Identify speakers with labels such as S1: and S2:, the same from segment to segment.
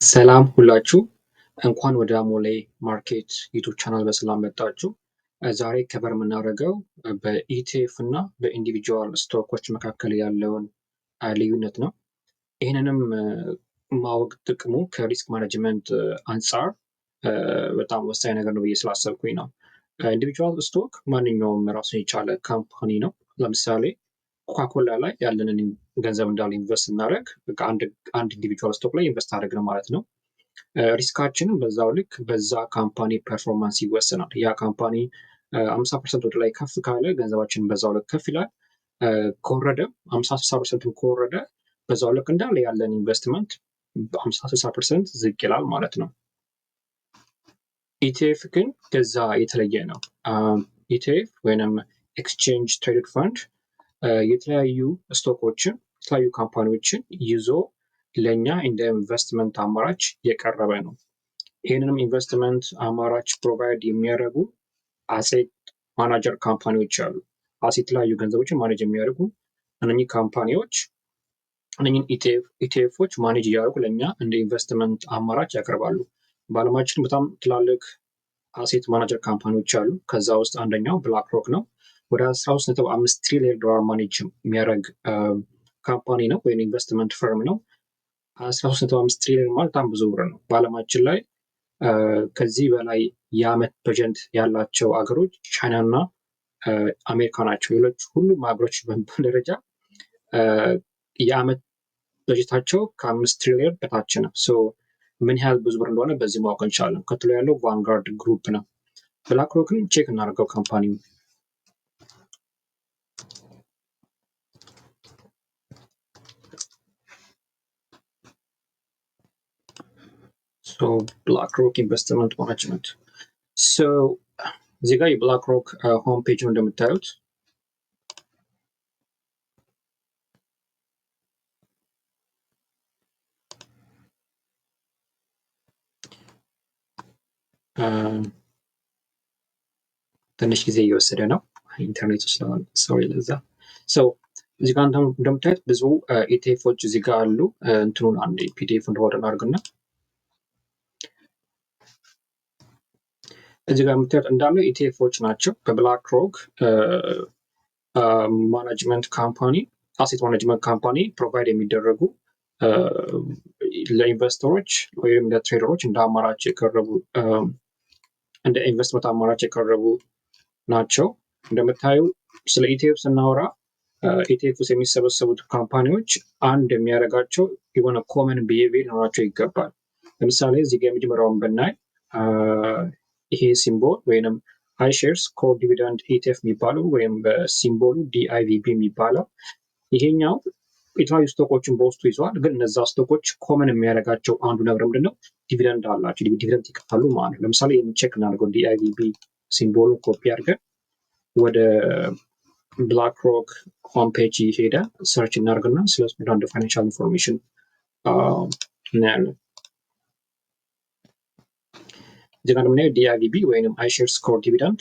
S1: ሰላም ሁላችሁ እንኳን ወደ አሞሌ ማርኬት ዩቱብ ቻናል በሰላም መጣችሁ። ዛሬ ከበር የምናደርገው በኢቲኤፍ እና በኢንዲቪጁዋል ስቶኮች መካከል ያለውን ልዩነት ነው። ይህንንም ማወቅ ጥቅሙ ከሪስክ ማኔጅመንት አንጻር በጣም ወሳኝ ነገር ነው ብዬ ስላሰብኩኝ ነው። ኢንዲቪጁዋል ስቶክ ማንኛውም ራሱን የቻለ ካምፓኒ ነው። ለምሳሌ ኮካኮላ ላይ ያለንን ገንዘብ እንዳለ ኢንቨስት እናደርግ አንድ ኢንዲቪጁዋል ስቶክ ላይ ኢንቨስት አድርግ ነው ማለት ነው። ሪስካችንም በዛው ልክ በዛ ካምፓኒ ፐርፎርማንስ ይወሰናል። ያ ካምፓኒ 50% ወደ ላይ ከፍ ካለ ገንዘባችን በዛው ልክ ከፍ ይላል። ከወረደ 50-60% ከወረደ በዛው ልክ እንዳለ ያለን ኢንቨስትመንት በ50-60% ዝቅ ይላል ማለት ነው። ኢቲኤፍ ግን ከዛ የተለየ ነው። ኢቲኤፍ ወይም ኤክስቼንጅ ትሬድድ ፈንድ የተለያዩ ስቶኮችን የተለያዩ ካምፓኒዎችን ይዞ ለእኛ እንደ ኢንቨስትመንት አማራጭ የቀረበ ነው። ይህንንም ኢንቨስትመንት አማራጭ ፕሮቫይድ የሚያደርጉ አሴት ማናጀር ካምፓኒዎች አሉ። የተለያዩ ገንዘቦችን ማኔጅ የሚያደርጉ እነኚህ ካምፓኒዎች እነኚህን ኢቲኤፎች ማኔጅ እያደረጉ ለእኛ እንደ ኢንቨስትመንት አማራጭ ያቀርባሉ። በዓለማችን በጣም ትላልቅ አሴት ማናጀር ካምፓኒዎች አሉ። ከዛ ውስጥ አንደኛው ብላክ ሮክ ነው። ወደ 13.5 ትሪሊዮን ዶላር ማኔጅ የሚያደርግ ካምፓኒ ነው ወይም ኢንቨስትመንት ፈርም ነው። 13.5 ትሪሊዮን ማለት በጣም ብዙ ብር ነው። በዓለማችን ላይ ከዚህ በላይ የዓመት በጀት ያላቸው አገሮች ቻይና እና አሜሪካ ናቸው። ሌሎች ሁሉም ሀገሮች በሚባል ደረጃ የዓመት በጀታቸው ከ5 ትሪሊዮን በታች ነው። ምን ያህል ብዙ ብር እንደሆነ በዚህ ማወቅ እንችላለን። ቀጥሎ ያለው ቫንጋርድ ግሩፕ ነው። ብላክ ሮክን ቼክ እናደርገው ካምፓኒው ብላክ ሮክ ኢንቨስትመንት ማኔጅመንት። እዚህ ጋር የብላክ ሮክ ሆም ፔጅ ነው እንደምታዩት። ትንሽ ጊዜ እየወሰደ ነው ኢንተርኔቱ ስለሆነ ሰው ለዛ። እዚህ ጋር እንደምታዩት ብዙ ኢቲኤፎች እዚህ ጋር አሉ። እንትኑን አንድ ፒዲኤፍ እንደሆነ እናድርግና እዚህ ጋር የምታዩት እንዳለ ኢቲኤፎች ናቸው። በብላክ ሮክ ማናጅመንት ካምፓኒ አሴት ማናጅመንት ካምፓኒ ፕሮቫይድ የሚደረጉ ለኢንቨስተሮች ወይም ለትሬደሮች እንደ አማራጭ የቀረቡ እንደ ኢንቨስትመንት አማራጭ የቀረቡ ናቸው። እንደምታዩ ስለ ኢቲኤፍ ስናወራ ኢቲኤፍ ውስጥ የሚሰበሰቡት ካምፓኒዎች አንድ የሚያደርጋቸው የሆነ ኮመን ቢሄቪየር ሊኖራቸው ይገባል። ለምሳሌ እዚህ ጋር የመጀመሪያውን ብናይ ይሄ ሲምቦል ወይም አይሼርስ ኮር ዲቪደንድ ኢቲኤፍ የሚባለው ወይም በሲምቦሉ ዲአይቪቢ የሚባለው ይሄኛው የተለያዩ ስቶኮችን በውስጡ ይዘዋል። ግን እነዛ ስቶኮች ኮመን የሚያደርጋቸው አንዱ ነገር ምንድነው? ዲቪደንድ አላቸው። ዲቪደንድ ይከፍላሉ ማለት ነው። ለምሳሌ ቼክ እናደርገው። ዲአይቪቢ ሲምቦሉን ኮፒ አድርገን ወደ ብላክ ሮክ ሆም ፔጅ ሄደ ሰርች እናደርግና ስለ አንድ ፋይናንሻል ኢንፎርሜሽን እናያለን። እዚህ ጋር የምናየው ዲአይቪቢ ወይም አይሼርስ ኮር ዲቪደንድ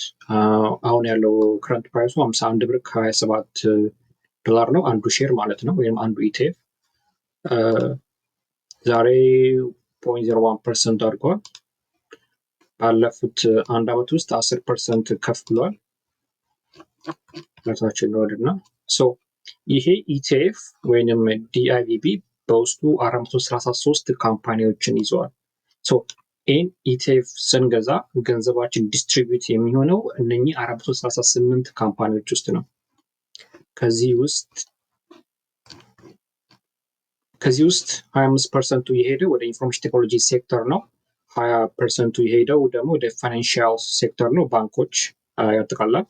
S1: አሁን ያለው ክረንት ፕራይሱ 51 ብር ከ27 ዶላር ነው አንዱ ሼር ማለት ነው፣ ወይም አንዱ ኢቲኤፍ። ዛሬ 0.01% አድርጓል። ባለፉት አንድ ዓመት ውስጥ 10% ከፍ ብሏል። መታችን ለወድና ይሄ ኢቲኤፍ ወይንም ዲአይቪቢ በውስጡ 433 ካምፓኒዎችን ይዘዋል። ይህን ኢቲኤፍ ስንገዛ ገንዘባችን ዲስትሪቢዩት የሚሆነው እነኚህ 438 ካምፓኒዎች ውስጥ ነው። ከዚህ ውስጥ 25% የሄደው ወደ ኢንፎርሜሽን ቴክኖሎጂ ሴክተር ነው። 20% የሄደው ደግሞ ወደ ፋይናንሻል ሴክተር ነው፣ ባንኮች ያጠቃላል።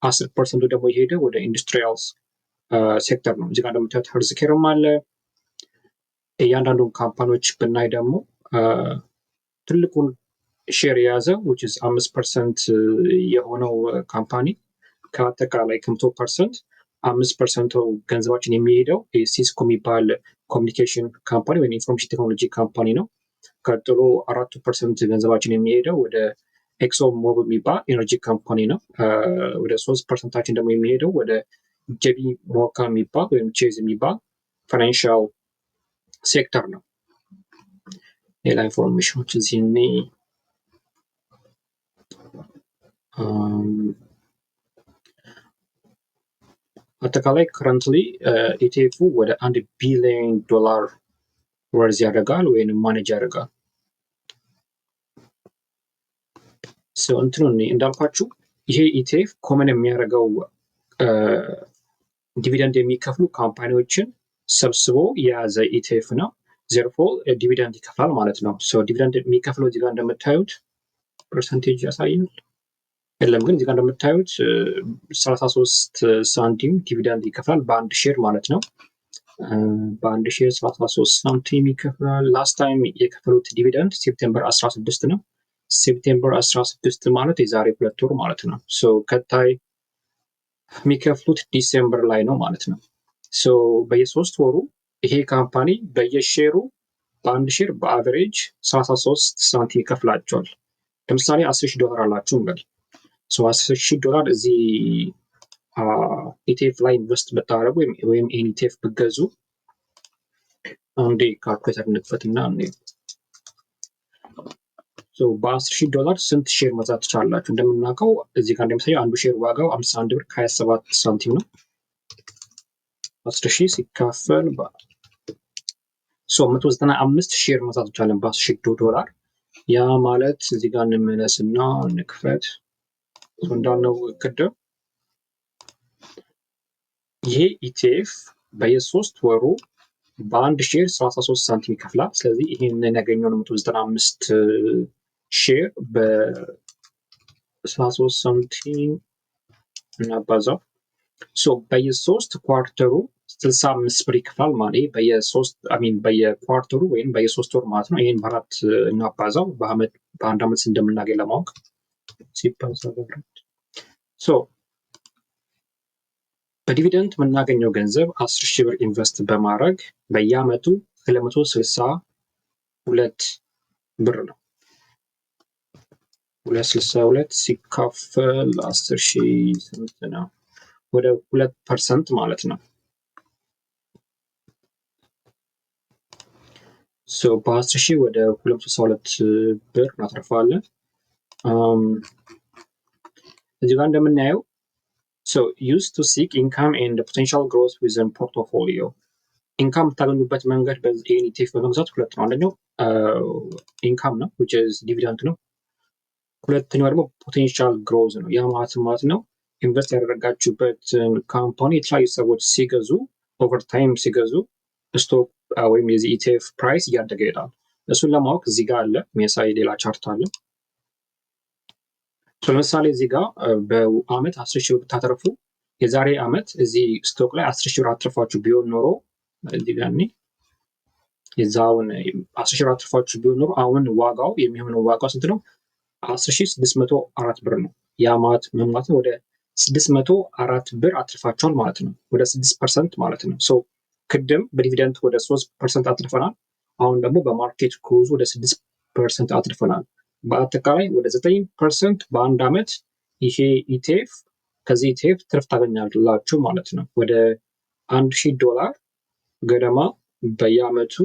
S1: 10% ደግሞ የሄደው ወደ ኢንዱስትሪያል ሴክተር ነው። እዚህ ጋር እንደምታዩት ሄልዝ ኬርም አለ። እያንዳንዱን ካምፓኒዎች ብናይ ደግሞ ትልቁን ሼር የያዘው 5% የሆነው ካምፓኒ ከአጠቃላይ ከ100% 5% ገንዘባችን የሚሄደው ሲስኮ የሚባል ኮሚኒኬሽን ካምፓኒ ወይም ኢንፎርሜሽን ቴክኖሎጂ ካምፓኒ ነው። ቀጥሎ 4% ገንዘባችን የሚሄደው ወደ ኤክሶን ሞቢል የሚባል ኤነርጂ ካምፓኒ ነው። ወደ 3% ደግሞ የሚሄደው ወደ ጄቢ ሞርጋን የሚባል ወይም ቼዝ የሚባል ፋይናንሻል ሴክተር ነው። ሌላ ኢንፎርሜሽኖች እዚህ እኔ አጠቃላይ ከረንትሊ ኢቲኤፉ ወደ $1 ቢሊዮን ወርዝ ያደርጋል ወይም ማኔጅ ያደርጋል። እንትኑ እንዳልኳችሁ ይሄ ኢቲኤፍ ኮመን የሚያደርገው ዲቪደንድ የሚከፍሉ ካምፓኒዎችን ሰብስቦ የያዘ ኢቲኤፍ ነው። ዘርፎር ዲቪደንድ ይከፍላል ማለት ነው። ዲቪደንድ የሚከፍለው እዚጋ እንደምታዩት ፐርሰንቴጅ ያሳያል የለም፣ ግን እዚጋ እንደምታዩት 33 ሳንቲም ዲቪደንድ ይከፍላል በአንድ ሼር ማለት ነው። በአንድ ሼር 33 ሳንቲም ይከፍላል። ላስት ታይም የከፈሉት ዲቪደንድ ሴፕቴምበር 16 ነው። ሴፕቴምበር 16 ማለት የዛሬ 2 ወር ማለት ነው። ከታይ የሚከፍሉት ዲሴምበር ላይ ነው ማለት ነው። በየ3 ወሩ ይሄ ካምፓኒ በየሼሩ በአንድ ሼር በአቨሬጅ 33 ሳንቲም ይከፍላቸዋል። ለምሳሌ $10,000 አላችሁ እንበል። $10,000 እዚህ ኢቲኤፍ ላይ ኢንቨስት ብታደርጉ ወይም ኢቲኤፍ ብገዙ አንዴ ካልኩሌተር እንክፈትና በ$10,000 ስንት ሼር መግዛት ትችላላችሁ? እንደምናውቀው እዚህ ጋር እንደሚታየው አንዱ ሼር ዋጋው 51 ብር ከ27 ሳንቲም ነው። 10,000 ሲካፈል 195 ሼር መግዛት እንችላለን በ$10,000። ያ ማለት እዚህ ጋር እንመለስና እንክፈት እንዳልነው ቅድም ይሄ ኢቲኤፍ በየ3 ወሩ በአንድ ሼር 33 ሳንቲም ይከፍላል። ስለዚህ ይህንን ያገኘውን 195 ሼር በ33 ሳንቲም እናባዛው። በየ3 ኳርተሩ 65 ብር ይከፍላል ማለት በየኳርተሩ ወይም በየ3 ወር ማለት ነው። ይህን በ4 እናባዛው በአንድ ዓመት እንደምናገኝ ለማወቅ በዲቪደንድ የምናገኘው ገንዘብ 10,000 ብር ኢንቨስት በማድረግ በየአመቱ 262 ብር ነው። 262 ሲካፈል 10,000 ስንት ነው? ወደ 2% ማለት ነው። በ10,000 ወደ 262 ብር እናተርፋለን። እዚህ ጋር እንደምናየው used to seek income and potential growth within portfolio ኢንካም የምታገኙበት መንገድ በዚህን ኢቲኤፍ በመግዛት ሁለት ነው። አንደኛው ኢንካም ነው which is ዲቪደንድ ነው። ሁለተኛው ደግሞ ፖቴንሻል ግሮዝ ነው። ያ ማለት ነው ኢንቨስት ያደረጋችሁበት ካምፓኒ የተለያዩ ሰዎች ሲገዙ ኦቨር ታይም ሲገዙ ስቶክ ወይም የዚህ ኢቲኤፍ ፕራይስ እያደገ ይሄዳል። እሱን ለማወቅ እዚህ ጋር አለ የሚያሳይ ሌላ ቻርት አለ። ለምሳሌ እዚህ ጋር በአመት 10,000 ብር ብታተርፉ የዛሬ አመት እዚህ ስቶክ ላይ 10,000 ብር አትርፋችሁ ቢሆን ኖሮ እዚህ ጋር የዛውን 10,000 ብር አትርፋችሁ ቢሆን ኖሮ አሁን ዋጋው የሚሆነው ዋጋው ስንት ነው? 10,604 ብር ነው። ያ ማለት ምን ማለት ነው? ወደ 604 ብር አትርፋችኋል ማለት ነው። ወደ 6% ማለት ነው። ቅድም በዲቪደንድ ወደ 3% አትርፈናል። አሁን ደግሞ በማርኬት ክሩዝ ወደ 6% አትርፈናል። በአጠቃላይ ወደ 9% በአንድ አመት ይሄ ኢቲኤፍ ከዚህ ኢቲኤፍ ትርፍ ታገኛላችሁ ማለት ነው። ወደ $1,000 ገደማ በየአመቱ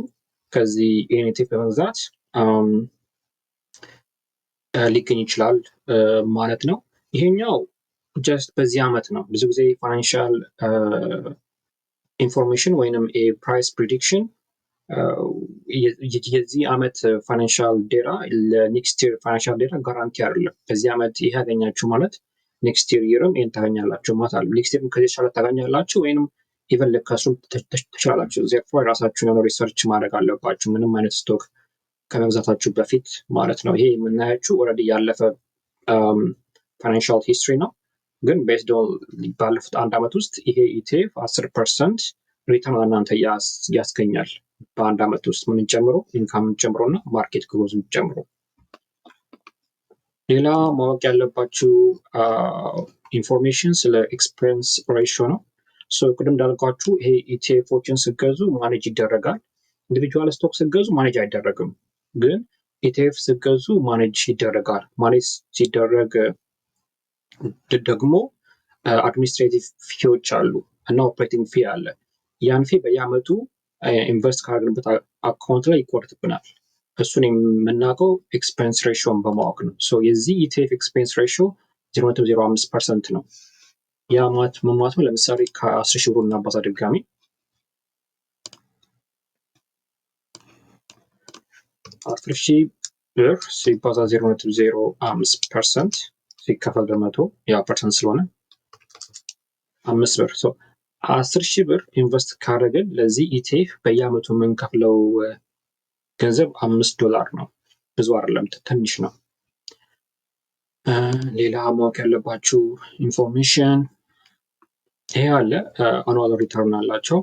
S1: ከዚህ ኢቲኤፍ በመግዛት ሊገኝ ይችላል ማለት ነው። ይሄኛው ጀስት በዚህ አመት ነው። ብዙ ጊዜ ፋይናንሻል ኢንፎርሜሽን ወይንም ፕራይስ ፕሪዲክሽን የዚህ አመት ፋይናንሻል ዴታ ለኔክስት ይር ፋይናንሻል ዴታ ጋራንቲ አይደለም። በዚህ አመት ይሄ ያገኛችሁ ማለት ኔክስት ይርም ይሄን ታገኛላችሁ ማለት አይደለም። ኔክስት ይርም ከዚህ የተሻለ ታገኛላችሁ ወይንም ኢቨን ልከስሩ ትችላላችሁ። ዜርፎር የራሳችሁን የሆነ ሪሰርች ማድረግ አለባችሁ ምንም አይነት ስቶክ ከመግዛታችሁ በፊት ማለት ነው። ይሄ የምናያችሁ ኦልሬዲ ያለፈ ፋይናንሻል ሂስትሪ ነው። ግን ቤዝድ ኦን ባለፉት አንድ አመት ውስጥ ይሄ ኢቲኤፍ 10% ሪተርን ለእናንተ ያስገኛል። በአንድ አመት ውስጥ ምን ጨምሮ ኢንካምን ጨምሮ እና ማርኬት ግሮዝን ጨምሮ። ሌላ ማወቅ ያለባችሁ ኢንፎርሜሽን ስለ ኤክስፔንስ ሬሽዮ ነው። ቅድም እንዳልኳችሁ ይሄ ኢቲኤፎችን ስገዙ ማኔጅ ይደረጋል። ኢንዲቪጁዋል ስቶክ ስገዙ ማኔጅ አይደረግም። ግን ኢቲኤፍ ስገዙ ማኔጅ ይደረጋል። ማኔጅ ሲደረግ ደግሞ አድሚኒስትሬቲቭ ፊዎች አሉ እና ኦፕሬቲንግ ፊ አለ። ያን ፊ በየአመቱ ኢንቨስት ካደረግንበት አካውንት ላይ ይቆርጥብናል። እሱን የምናውቀው ኤክስፔንስ ሬሽዮን በማወቅ ነው። የዚህ ኢቲኤፍ ኤክስፔንስ ሬሽዮ 0.05% ነው። ያ ማለት ምን ማለት ነው? ለምሳሌ ከ10 ሺህ ብር እናባዛ ድጋሚ 10 ሺህ ብር ሲባዛ 0.05% ሲከፈል በመቶ ያው ፐርሰንት ስለሆነ 5 ብር 10 ሺህ ብር ኢንቨስት ካደረግን ለዚህ ኢቲኤፍ በየአመቱ የምንከፍለው ገንዘብ $5 ነው። ብዙ አይደለም፣ ትንሽ ነው። ሌላ ማወቅ ያለባችሁ ኢንፎርሜሽን ይሄ አለ። አኑዋል ሪተርን አላቸው፣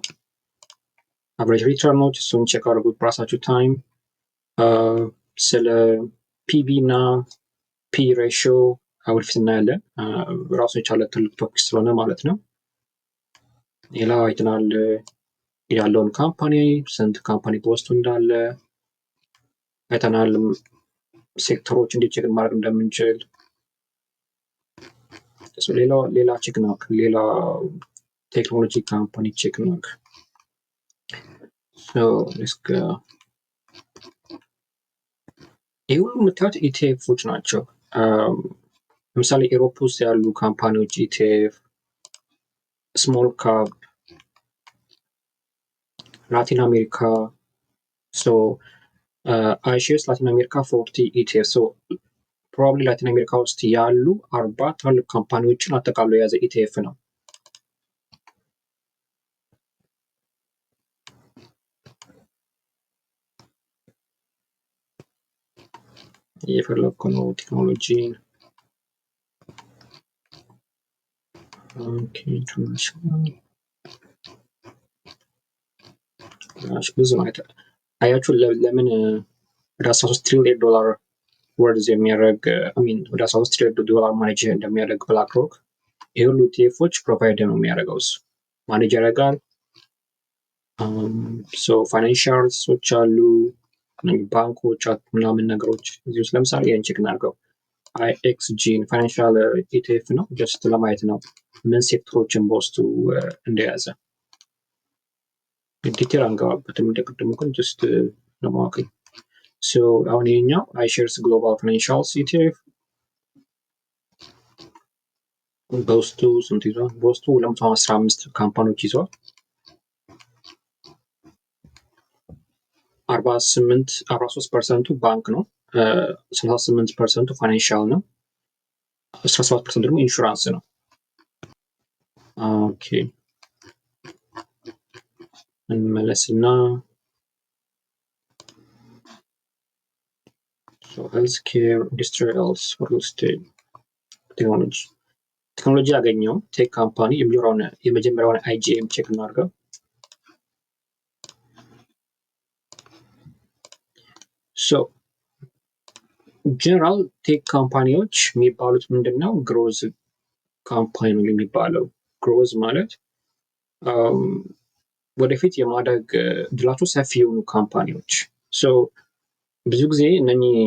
S1: አቨሬጅ ሪተርኖች፣ እሱን ቼክ አድርጉት በራሳችሁ ታይም። ስለ ፒቢ እና ፒ ሬሽዮ ወደፊት እናያለን። ራሱን የቻለ ትልቅ ቶፒክ ስለሆነ ማለት ነው። ሌላ አይተናል ያለውን ካምፓኒ፣ ስንት ካምፓኒ በውስጡ እንዳለ አይተናል። ሴክተሮች እንዴት ቼክ ማድረግ እንደምንችል ሌላ ቼክ ነው። ሌላ ቴክኖሎጂ ካምፓኒ ቼክ ነው። ይህ ሁሉ የምታዩት ኢቲኤፎች ናቸው። ለምሳሌ ኤሮፕ ውስጥ ያሉ ካምፓኒዎች ኢቲኤፍ፣ ስሞል ካፕ፣ ላቲን አሜሪካ አይሼርስ ላቲን አሜሪካ 40 ኢቲኤፍ ፕሮባብሊ ላቲን አሜሪካ ውስጥ ያሉ 40 ትልቅ ካምፓኒዎችን አጠቃሎ የያዘ ኢቲኤፍ ነው። እየፈለግኩ ነው ቴክኖሎጂ ብዙ ነው። አያችሁ ለምን ወደ 13 ትሪሊየን ዶላር ወርዝ የሚያደርግ ወደ 13 ትሪሊየን ዶላር ማኔጅ እንደሚያደርግ ብላክ ሮክ ይህ ሁሉ ኢቲኤፎች ፕሮቫይድ ነው የሚያደርገው፣ እሱ ማኔጅ ያደርጋል። ፋይናንሻልሶች አሉ፣ ባንኮች ምናምን ነገሮች እዚህ ውስጥ ለምሳሌ ይህን ቼክ እናድርገው። አይኤክስጂን ፋይናንሻል ኢቲኤፍ ነው። ጀስት ለማየት ነው ምን ሴክተሮችን በውስጡ እንደያዘ። ዲቴል አንገባበትም እንደቅድሙ፣ ግን ጀስት ለማወቅ። አሁን ይሄኛው አይሼርስ ግሎባል ፋይናንሻልስ ኢቲኤፍ በውስጡ ስንት ይዟል? በውስጡ 215 ካምፓኒዎች ይዟል። 43% ባንክ ነው፣ 68% ፋይናንሻል ነው፣ 17% ደግሞ ኢንሹራንስ ነው። ኦኬ እንመለስና ሄልዝ ኬር፣ ኢንዱስትሪያልስ፣ ሪል ስቴት፣ ቴክኖሎጂ ያገኘው ቴክ ካምፓኒ የሚኖረውን የመጀመሪያውን አይጂኤም ቼክ እናድርገው። ጀነራል ቴክ ካምፓኒዎች የሚባሉት ምንድነው? ግሮዝ ካምፓኒ ነው የሚባለው። ግሮዝ ማለት ወደፊት የማደግ እድላቸው ሰፊ የሆኑ ካምፓኒዎች። ብዙ ጊዜ እነኚህ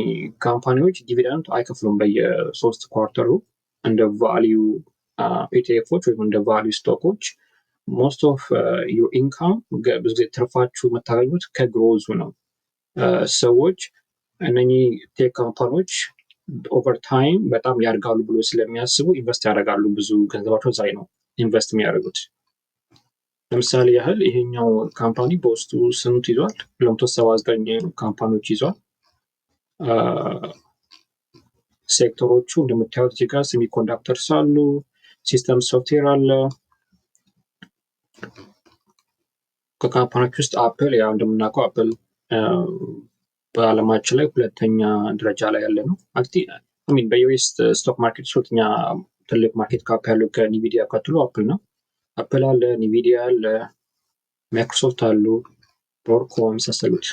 S1: ካምፓኒዎች ዲቪደንድ አይከፍሉም በየ3 ኳርተሩ እንደ ቫሊዩ ኢቲኤፎች ወይም እንደ ቫሊዩ ስቶኮች። ሞስት ኦፍ ዩር ኢንካም ብዙ ጊዜ ትርፋችሁ የምታገኙት ከግሮዙ ነው። ሰዎች እነኚህ ቴክ ካምፓኒዎች ኦቨር ታይም በጣም ያድጋሉ ብሎ ስለሚያስቡ ኢንቨስት ያደርጋሉ። ብዙ ገንዘባቸው እዛ ላይ ነው ኢንቨስት የሚያደርጉት። ለምሳሌ ያህል ይሄኛው ካምፓኒ በውስጡ ስንት ይዟል? 279 ካምፓኒዎች ይዟል። ሴክተሮቹ እንደምታዩት እዚህ ጋር ሴሚኮንዳክተርስ አሉ፣ ሲስተም ሶፍትዌር አለ። ከካምፓኒዎች ውስጥ አፕል፣ ያው እንደምናውቀው አፕል በዓለማችን ላይ 2ኛ ደረጃ ላይ ያለ ነው። በዩኤስ ስቶክ ማርኬት 3ኛ ትልቅ ማርኬት ካፕ ያለው ከኒቪዲያ ቀጥሎ አፕል ነው። አፕል አለ፣ ኒቪዲያ አለ፣ ማይክሮሶፍት አሉ፣ ብሮድኮ የመሳሰሉት።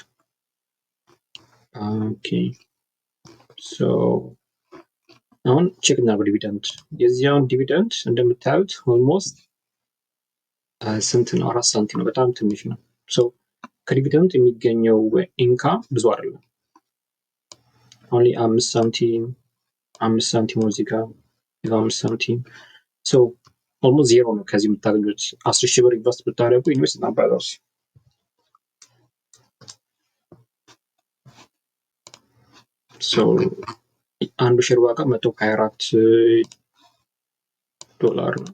S1: አሁን ቼክ እናድርግ ዲቪደንድ። የዚያውን ዲቪደንድ እንደምታዩት ኦልሞስት ስንት ነው? 4 ሳንቲም ነው። በጣም ትንሽ ነው። ከዲቪደንድ የሚገኘው ኢንካም ብዙ አይደለም። ኦንሊ 5 ሳንቲም እዚህ ጋር 5 ሳንቲም። ኦልሞስት ዜሮ ነው ከዚህ የምታገኙት። 10 ሺህ ብር ኢንቨስት ብታደርጉ ኢንቨስት ናባዛውስ አንዱ ሼር ዋጋ $124 ነው።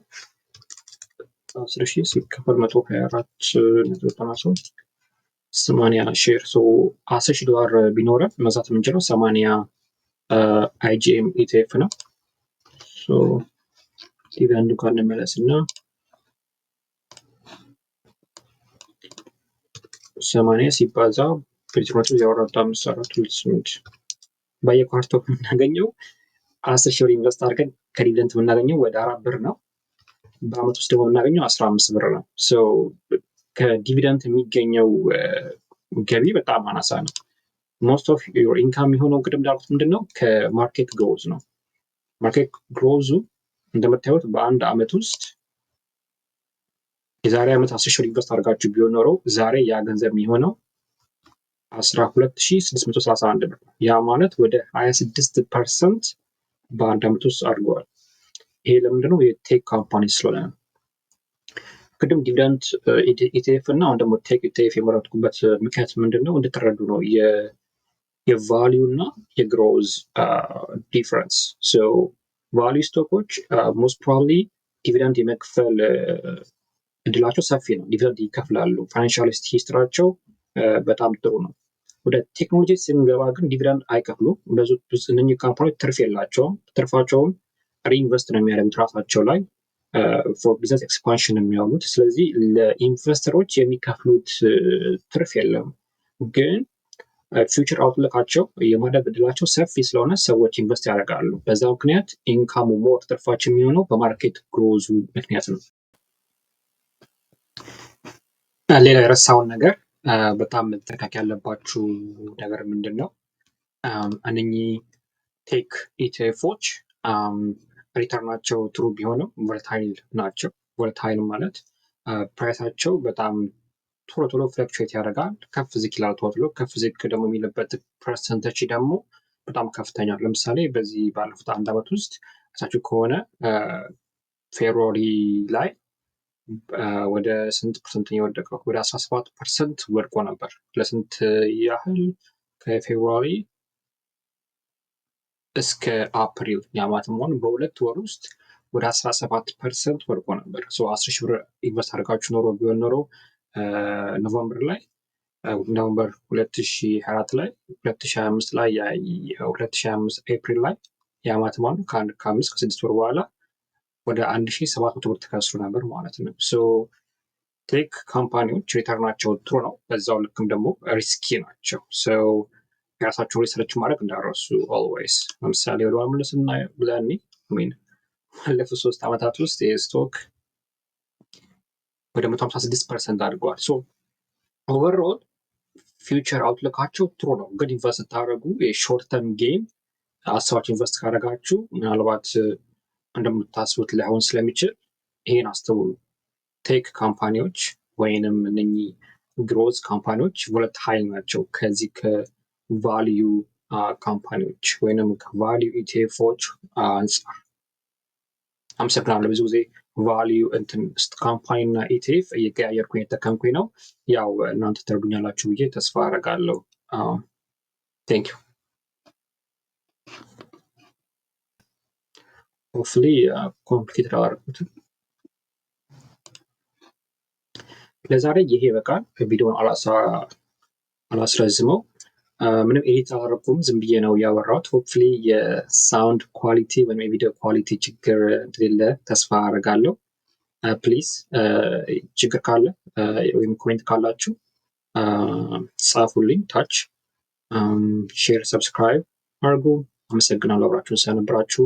S1: 10,000 ሲከፈል 124.93 80 ሼር $10,000 ቢኖረን መግዛት የምንችለው 80 IGM ETF ነው። ዲቪደንዱ ጋር እንመለስና 80 ሲባዛ ፕሪትሮቱ 0.5428 በየኳርተሩ የምናገኘው 10,000 ኢንቨስት አድርገን ከዲቪደንድ የምናገኘው ወደ 4 ብር ነው። በአመት ውስጥ ደግሞ የምናገኘው 15 ብር ነው። ከዲቪደንድ የሚገኘው ገቢ በጣም አናሳ ነው። ሞስት ኦፍ ዮር ኢንካም የሚሆነው ቅድም እንዳልኩት ምንድነው ከማርኬት ግሮዝ ነው። ማርኬት ግሮዙ እንደምታዩት በአንድ አመት ውስጥ የዛሬ ዓመት 10,000 ኢንቨስት አድርጋችሁ ቢሆን ኖሮ ዛሬ ያ ገንዘብ የሚሆነው 12,631 ብር ነው። ያ ማለት ወደ 26% በአንድ አመት ውስጥ አድርገዋል። ይሄ ለምንድነው? የቴክ ካምፓኒ ስለሆነ ነው። ቅድም ዲቪደንድ ኢቲኤፍ እና አሁን ደግሞ ቴክ ኢቲኤፍ የመረጥኩበት ምክንያት ምንድነው? እንድትረዱ ነው የቫሊዩ እና የግሮዝ ዲፍረንስ። ቫሊዩ ስቶኮች ሞስት ፕሮባብሊ ዲቪደንድ የመክፈል እድላቸው ሰፊ ነው። ዲቪደንድ ይከፍላሉ። ፋይናንሻል ሂስትራቸው በጣም ጥሩ ነው። ወደ ቴክኖሎጂ ስንገባ ግን ዲቪደንድ አይከፍሉም። እነኚህ ካምፓኒዎች ትርፍ የላቸውም። ትርፋቸውን ሪኢንቨስት ነው የሚያደርጉት ራሳቸው ላይ ፎር ቢዝነስ ኤክስፓንሽን የሚያውሉት። ስለዚህ ለኢንቨስተሮች የሚከፍሉት ትርፍ የለም። ግን ፊውቸር አውትሉካቸው የማደግ እድላቸው ሰፊ ስለሆነ ሰዎች ኢንቨስት ያደርጋሉ። በዛ ምክንያት ኢንካሙ ሞር ትርፋቸው የሚሆነው በማርኬት ግሮዙ ምክንያት ነው። ሌላ የረሳውን ነገር በጣም መጠንቀቅ ያለባችሁ ነገር ምንድን ነው? እነኚህ ቴክ ኢቲኤፎች ሪተርናቸው ትሩ ቢሆንም ቮለታይል ናቸው። ቮለታይል ማለት ፕራይሳቸው በጣም ቶሎ ፍለክቹዌት ያደርጋል። ከፍ ዝቅ ይላል። ከፍ ዝቅ ደግሞ የሚልበት ፐርሰንቴጅ ደግሞ በጣም ከፍተኛ። ለምሳሌ በዚህ ባለፉት አንድ አመት ውስጥ እሳችሁ ከሆነ ፌብሩዋሪ ላይ ወደ ስንት ፐርሰንት የወደቀው? ወደ 17% ወድቆ ነበር። ለስንት ያህል? ከፌብሩዋሪ እስከ አፕሪል ያማትም ሆነ በሁለት ወር ውስጥ ወደ 17% ወድቆ ነበር። 10,000 ብር ኢንቨስት አድርጋችሁ ኖሮ ቢሆን ኖሮ ኖቨምበር 2024 ላይ 2025 ላይ 2025 ኤፕሪል ላይ ያማት ማለት ከ5 ከ6 ወር በኋላ ወደ 1,700 ብር ተከስሩ ነበር ማለት ነው። ቴክ ካምፓኒዎች ሪተርናቸው ጥሩ ነው። በዛው ልክም ደግሞ ሪስኪ ናቸው። የራሳቸውን ሪሰርች ማድረግ እንዳረሱ ኦልዌይስ። ለምሳሌ ወደ ዋልመለስና ብላኒ ባለፉት 3 ዓመታት ውስጥ የስቶክ ወደ 156% አድርገዋል። ኦቨርኦል ፊውቸር አውትሉካቸው ጥሩ ነው። ግን ኢንቨስት ስታደርጉ የሾርት ተርም ጌም አስባችሁ ኢንቨስት ካደረጋችሁ ምናልባት እንደምታስቡት ላይሆን ስለሚችል ይሄን አስተውሉ። ቴክ ካምፓኒዎች ወይንም እነኚህ ግሮዝ ካምፓኒዎች ቮለታይል ናቸው። ከዚህ ከቫሊዩ ካምፓኒዎች ወይንም ከቫሊዩ ኢቲኤፎች አንጻር። አመሰግናለሁ። ብዙ ጊዜ ቫሊዩ ካምፓኒ እና ኢቲኤፍ እየቀያየርኩኝ የተጠቀምኩኝ ነው። ያው እናንተ ተረዱኛላችሁ ብዬ ተስፋ አደርጋለሁ። ቴንክ ዩ። ሆፕፉሊ ኮምፕሊኬትድ አላደረኩትም። ለዛሬ ይሄ በቃል ቪዲዮን አላስረዝመው። ምንም ኤዲት አላደረኩም። ዝም ብዬ ነው ያወራሁት። ሆፕፉሊ የሳውንድ ኳሊቲ ወይም የቪዲዮ ኳሊቲ ችግር እንደሌለ ተስፋ አደርጋለሁ። ፕሊዝ ችግር ካለ ወይም ኮሜንት ካላችሁ ጻፉልኝ ታች። ሼር፣ ሰብስክራይብ አድርጉ። አመሰግናለሁ አብራችሁን ስለነበራችሁ።